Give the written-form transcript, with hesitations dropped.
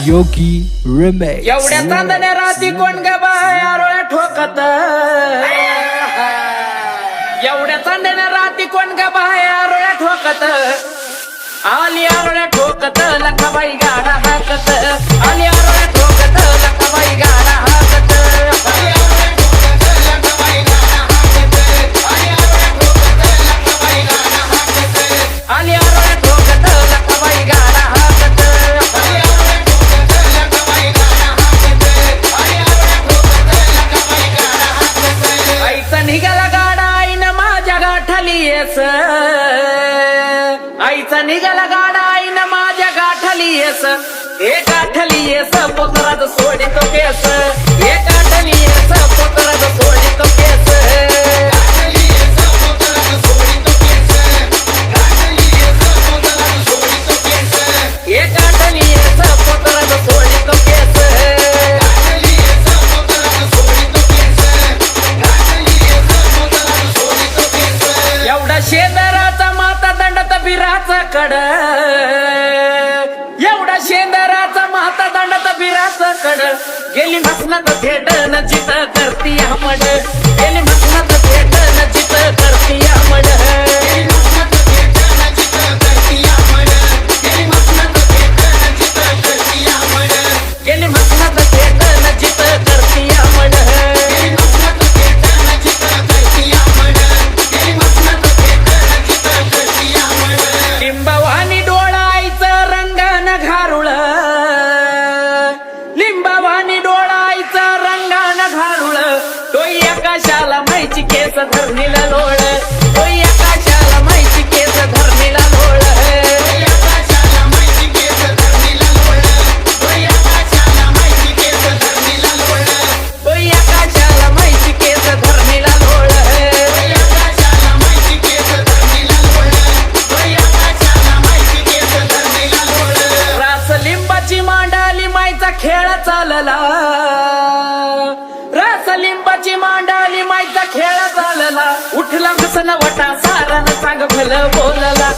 योगी remix. एवढ्या चांदण्या राती कोण ग बाय आरोळ्या ठोकत, एवढ्या चांदण्या राती कोण ग बाय आरोळ्या ठोकत, आली आरोळ्या ठोकत लखाबाई गाडा हाकत, आली आरोळ्या ठोकत लखाबाई गाडा हाकत, आली आरोळ्या ठोकत लखाबाई गाडा हाकत, आली आरोळ्या ठोकत लखाबाई गाडा हाकत, आली आरोळ्या ठोकत लखाबाई गाडा हाकत, आली आरोळ्या ठोकत लखाबाई गाडा हाकत, आली आरोळ्या ठोकत लखाबाई गाडा हाकत. आईचा निघाला गाडा आईनं माझ्या गाठाली येस, आईचा निघाला गाडा आईनं माझ्या गाठाली येस, हे गाठली येस पोतराज सोडितो केस, हे गाठली येस पोतराज सोडितो केस, गाठली येस पोतराज सोडितो केस, गाठली येस पोतराज सोडितो केस, हे गाठली येस पोतराज सोडितो केस, गाठली येस पोतराज सोडितो केस, गाठली येस पोतराज सोडितो केस. एवढा शेजाराचा माता दंडात बिराचा कड, एवढा शेंदराचा माता दंडात बिराचा कड, गेली मसनात थेट न जित करती हमड, गेली मसनात थेट न जित करती हमड, गेली मसनात थेट न जित करती हमड, गेली मसनात थेट न जित करती हमड, गेली मसनात थेट न जित करती हमड, गेली मसनात थेट न जित करती हमड, गेली मसनात थेट न जित करती हमड. लिंबवानी डोळायचं रंगानं घारुळ, लिंबवानी डोळायचं रंगानं घारुळ, तो आकाशाला माहिती केस धरणीला लोळ, तो आकाशाला माहिती केस धरणीला लोळ, तो आकाशाला माहिती केस धरणीला लोळ, तो आकाशाला माहिती केस धरणीला लोळ, तो आकाशाला माहिती केस धरणीला लोळ, तो आकाशाला माहिती केस धरणीला लोळ, तो आकाशाला माहिती केस धरणीला लोळ. रास लिंबाची मांडाली माईचा खेळ चालला, रास लिंबाची मांडाली माईचा खेळ चालला, उठला हसन वटा सारानं सांग भलं बोलला.